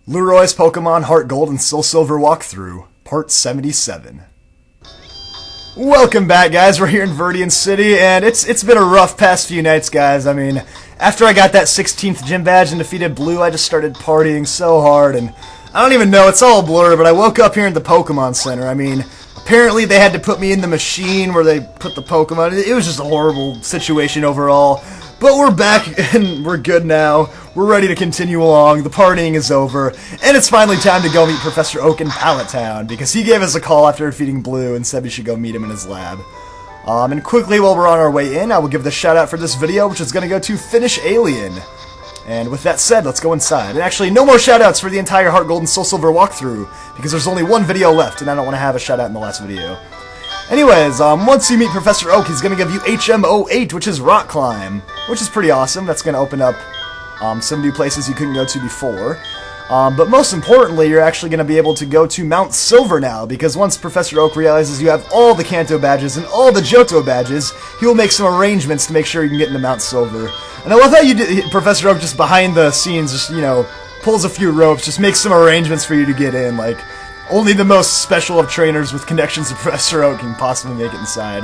Leroy's Pokemon Heart Gold and Soul Silver Walkthrough, Part 77. Welcome back, guys. We're here in Verdean City, and it's been a rough past few nights, guys. I mean, after I got that 16th gym badge and defeated Blue, I just started partying so hard, and I don't even know, it's all a blur, but I woke up here in the Pokemon Center. I mean, apparently they had to put me in the machine where they put the Pokemon. It was just a horrible situation overall. But we're back, and we're good now. We're ready to continue along. The partying is over, and it's finally time to go meet Professor Oak in Pallet Town, because he gave us a call after defeating Blue and said we should go meet him in his lab. And quickly, while we're on our way in, I will give the shout-out for this video, which is going to go to Finish Alien. And with that said, let's go inside. And actually, no more shout-outs for the entire Heart Gold and Soul Silver walkthrough, because there's only one video left, and I don't want to have a shout-out in the last video. Anyways, once you meet Professor Oak, he's going to give you HM08, which is Rock Climb, which is pretty awesome. That's going to open up some new places you couldn't go to before. But most importantly, you're actually going to be able to go to Mount Silver now, because once Professor Oak realizes you have all the Kanto badges and all the Johto badges, he will make some arrangements to make sure you can get into Mount Silver. And I love how Professor Oak just behind the scenes just, you know, pulls a few ropes, just makes some arrangements for you to get in, like... Only the most special of trainers with connections to Professor Oak can possibly make it inside.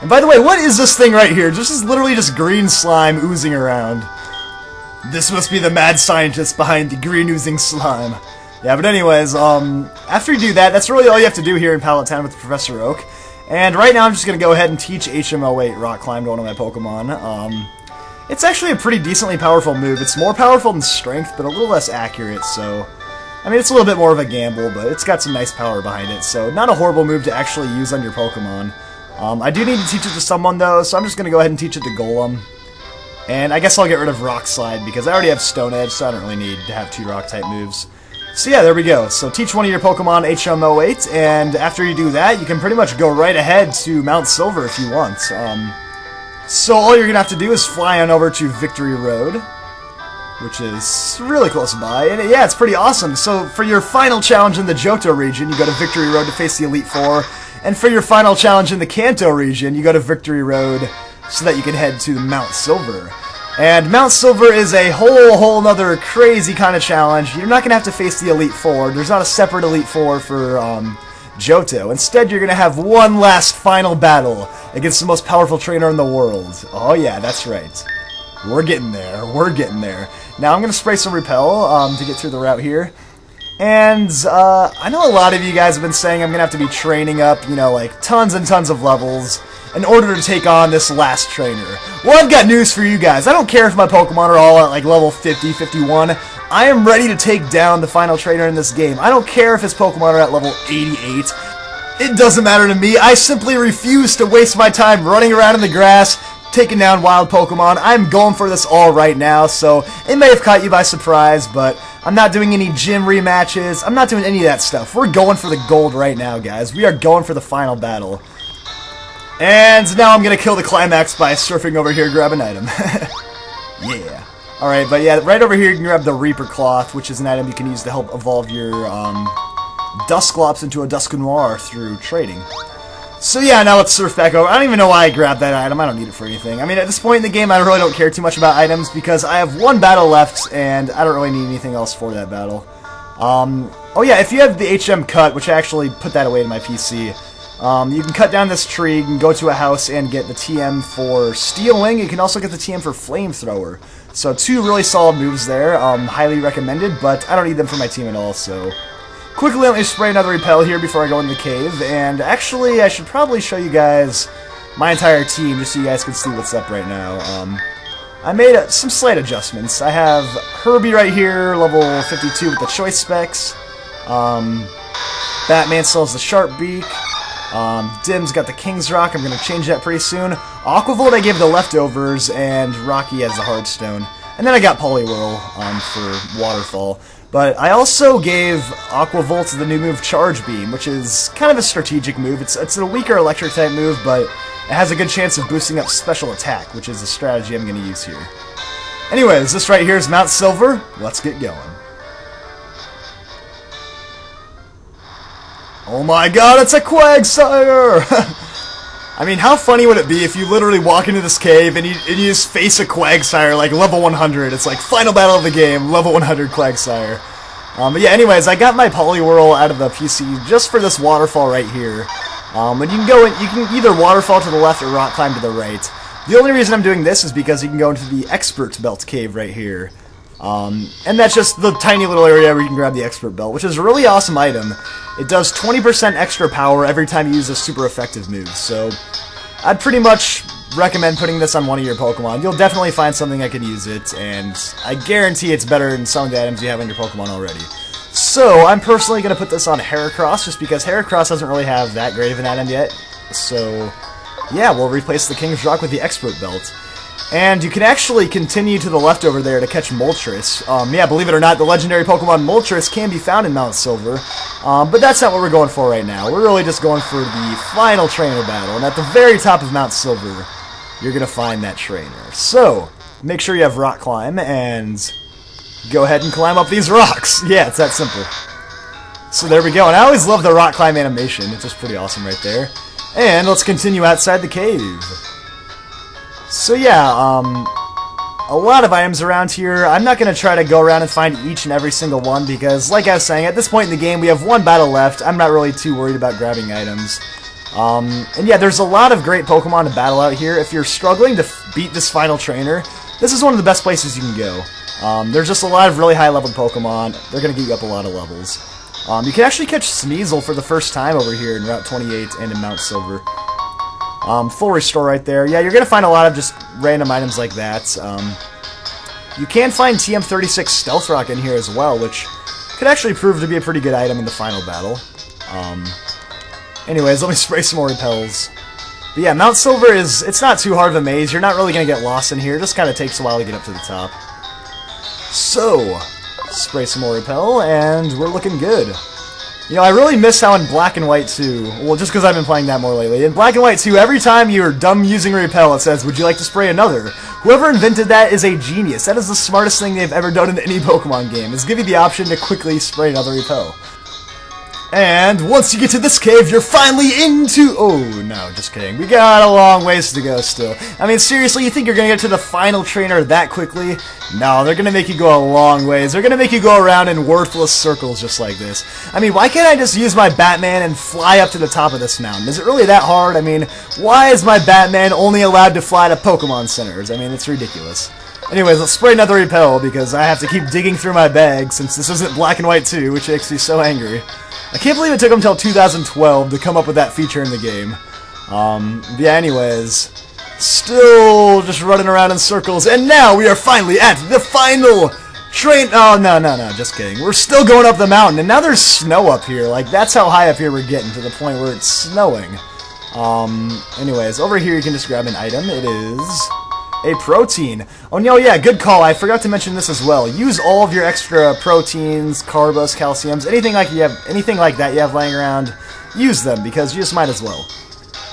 And by the way, what is this thing right here? This is literally just green slime oozing around. This must be the mad scientist behind the green oozing slime. Yeah, but anyways, after you do that, that's really all you have to do here in Pallet Town with Professor Oak. And right now I'm just going to go ahead and teach HM08 Rock Climb to one of my Pokemon. It's actually a pretty decently powerful move. It's more powerful than Strength, but a little less accurate, so... I mean, it's a little bit more of a gamble, but it's got some nice power behind it, so not a horrible move to actually use on your Pokemon. I do need to teach it to someone, though, so I'm just going to go ahead and teach it to Golem. And I guess I'll get rid of Rock Slide, because I already have Stone Edge, so I don't really need to have two Rock-type moves. So yeah, there we go. So teach one of your Pokemon HM08, and after you do that, you can pretty much go right ahead to Mount Silver if you want. So all you're going to have to do is fly on over to Victory Road, which is really close by, and yeah, it's pretty awesome. So for your final challenge in the Johto region, you go to Victory Road to face the Elite Four, and for your final challenge in the Kanto region, you go to Victory Road so that you can head to Mount Silver. And Mount Silver is a whole nother crazy kind of challenge. You're not going to have to face the Elite Four. There's not a separate Elite Four for Johto. Instead, you're going to have one last final battle against the most powerful trainer in the world. Oh yeah, that's right. We're getting there. We're getting there. Now I'm going to spray some Repel to get through the route here. And I know a lot of you guys have been saying I'm going to have to be training up, you know, like tons and tons of levels in order to take on this last trainer. Well, I've got news for you guys. I don't care if my Pokemon are all at like level 50, 51. I am ready to take down the final trainer in this game. I don't care if his Pokemon are at level 88. It doesn't matter to me. I simply refuse to waste my time running around in the grass, taking down wild Pokemon. I'm going for this all right now, so it may have caught you by surprise, but I'm not doing any gym rematches. I'm not doing any of that stuff. We're going for the gold right now, guys. We are going for the final battle. And now I'm going to kill the climax by surfing over here, grab an item. Yeah. Alright, but yeah, right over here you can grab the Reaper Cloth, which is an item you can use to help evolve your Dusclops into a Dusknoir through trading. So yeah, now let's surf back over. I don't even know why I grabbed that item. I don't need it for anything. I mean, at this point in the game, I really don't care too much about items because I have one battle left, and I don't really need anything else for that battle. Oh yeah, if you have the HM Cut, which I actually put that away in my PC, you can cut down this tree, you can go to a house and get the TM for Steel Wing. You can also get the TM for Flamethrower. So two really solid moves there. Highly recommended, but I don't need them for my team at all, so... Quickly, let me spray another Repel here before I go in the cave, and actually, I should probably show you guys my entire team, just so you guys can see what's up right now. I made some slight adjustments. I have Herbie right here, level 52 with the choice specs. Batman still has the Sharp Beak. Dim's got the King's Rock, I'm going to change that pretty soon. Aquavolt I gave the leftovers, and Rocky has the Hearthstone. And then I got Poliwhirl for Waterfall. But I also gave Aquavolt the new move Charge Beam, which is kind of a strategic move. It's a weaker electric-type move, but it has a good chance of boosting up special attack, which is a strategy I'm going to use here. Anyways, this right here is Mount Silver. Let's get going. Oh my god, it's a Quagsire! I mean, how funny would it be if you literally walk into this cave and you just face a Quagsire like level 100? It's like final battle of the game, level 100 Quagsire. But yeah, anyways, I got my Poliwhirl out of the PC just for this waterfall right here. And you can go in, you can either waterfall to the left or rock climb to the right. The only reason I'm doing this is because you can go into the Expert Belt Cave right here. And that's just the tiny little area where you can grab the Expert Belt, which is a really awesome item. It does 20% extra power every time you use a super effective move, so I'd pretty much recommend putting this on one of your Pokemon. You'll definitely find something that can use it, and I guarantee it's better than some of the items you have on your Pokemon already. So, I'm personally going to put this on Heracross, just because Heracross doesn't really have that great of an item yet. So, yeah, we'll replace the King's Rock with the Expert Belt. And you can actually continue to the left over there to catch Moltres. Yeah, believe it or not, the legendary Pokemon Moltres can be found in Mount Silver. But that's not what we're going for right now. We're really just going for the final trainer battle. And at the very top of Mount Silver, you're going to find that trainer. So, make sure you have Rock Climb, and go ahead and climb up these rocks. Yeah, it's that simple. So there we go. And I always love the Rock Climb animation. It's just pretty awesome right there. And let's continue outside the cave. So yeah, a lot of items around here. I'm not going to try to go around and find each and every single one because, like I was saying, at this point in the game we have one battle left. I'm not really too worried about grabbing items. And yeah, there's a lot of great Pokemon to battle out here. If you're struggling to beat this final trainer, this is one of the best places you can go. There's just a lot of really high-leveled Pokemon. They're going to get you up a lot of levels. You can actually catch Sneasel for the first time over here in Route 28 and in Mount Silver. Full restore right there. Yeah, you're going to find a lot of just random items like that. You can find TM36 Stealth Rock in here as well, which could actually prove to be a pretty good item in the final battle. Anyways, let me spray some more repels. But yeah, Mount Silver it's not too hard of a maze. You're not really going to get lost in here. It just kind of takes a while to get up to the top. So, spray some more repel, and we're looking good. You know, I really miss how in Black and White 2, well, just because I've been playing that more lately, in Black and White 2, every time you're done using Repel, it says, would you like to spray another? Whoever invented that is a genius. That is the smartest thing they've ever done in any Pokemon game, is give you the option to quickly spray another Repel. And once you get to this cave, you're finally into... Oh, no, just kidding. We got a long ways to go still. I mean, seriously, you think you're going to get to the final trainer that quickly? No, they're going to make you go a long ways. They're going to make you go around in worthless circles just like this. I mean, why can't I just use my Batman and fly up to the top of this mountain? Is it really that hard? I mean, why is my Batman only allowed to fly to Pokemon centers? I mean, it's ridiculous. Anyways, let's spray another Repel because I have to keep digging through my bag since this isn't Black and White 2, which makes me so angry. I can't believe it took them until 2012 to come up with that feature in the game. Yeah, anyways, still just running around in circles, and now we are finally at the final train. Oh, no, just kidding. We're still going up the mountain, and now there's snow up here. Like, that's how high up here we're getting, to the point where it's snowing. Anyways, over here you can just grab an item. It is a protein. Oh no, yeah, good call. I forgot to mention this as well. Use all of your extra proteins, carbos, calciums, anything like that you have laying around. Use them because you just might as well.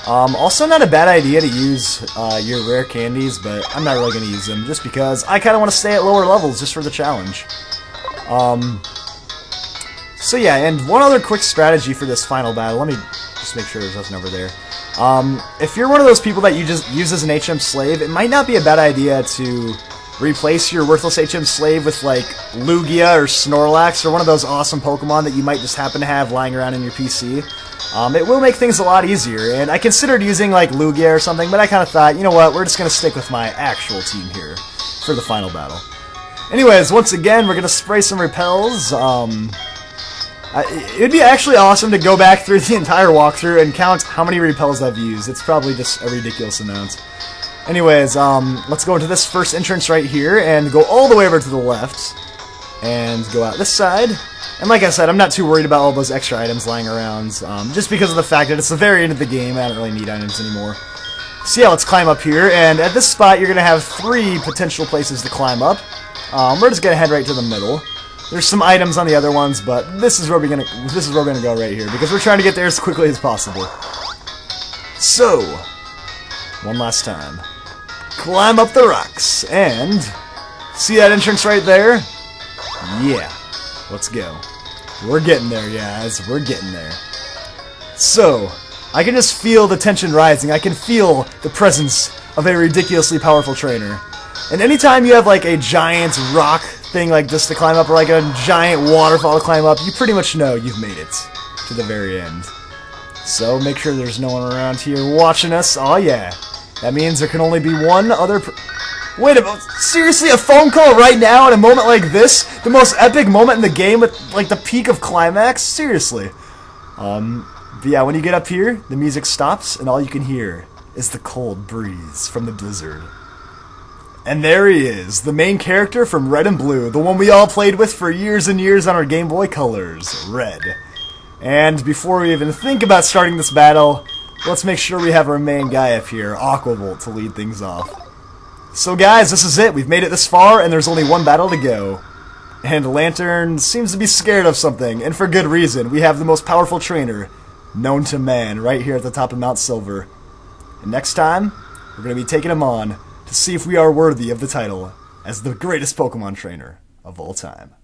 Also, not a bad idea to use your rare candies, but I'm not really going to use them just because I kind of want to stay at lower levels just for the challenge. So yeah, and one other quick strategy for this final battle. Let me just make sure there's nothing over there. If you're one of those people that you just use as an HM slave, it might not be a bad idea to replace your worthless HM slave with, like, Lugia or Snorlax or one of those awesome Pokemon that you might just happen to have lying around in your PC. It will make things a lot easier, and I considered using, like, Lugia or something, but I kind of thought, you know what, we're just going to stick with my actual team here for the final battle. Anyways, once again, we're going to spray some repels. It would be actually awesome to go back through the entire walkthrough and count how many repels I've used. It's probably just a ridiculous amount. Anyways, let's go into this first entrance right here and go all the way over to the left and go out this side. And like I said, I'm not too worried about all those extra items lying around, just because of the fact that it's the very end of the game. I don't really need items anymore. So yeah, let's climb up here, and at this spot you're going to have 3 potential places to climb up. We're just going to head right to the middle. There's some items on the other ones, but this is where we're gonna go right here because we're trying to get there as quickly as possible. So, one last time, climb up the rocks and see that entrance right there? Yeah, let's go. We're getting there, guys. We're getting there. So, I can just feel the tension rising. I can feel the presence of a ridiculously powerful trainer. And anytime you have like a giant rock thing like this to climb up, or like a giant waterfall to climb up, you pretty much know you've made it to the very end. So make sure there's no one around here watching us. Oh yeah, that means there can only be one other wait a minute, seriously, a phone call right now at a moment like this? The most epic moment in the game with like the peak of climax? Seriously. But yeah, when you get up here, the music stops and all you can hear is the cold breeze from the blizzard. And there he is, the main character from Red and Blue, the one we all played with for years and years on our Game Boy Colors, Red. And before we even think about starting this battle, let's make sure we have our main guy up here, Aquavolt, to lead things off. So guys, this is it. We've made it this far, and there's only one battle to go. And Lantern seems to be scared of something, and for good reason. We have the most powerful trainer known to man right here at the top of Mount Silver. And next time, we're going to be taking him on to see if we are worthy of the title as the greatest Pokemon trainer of all time.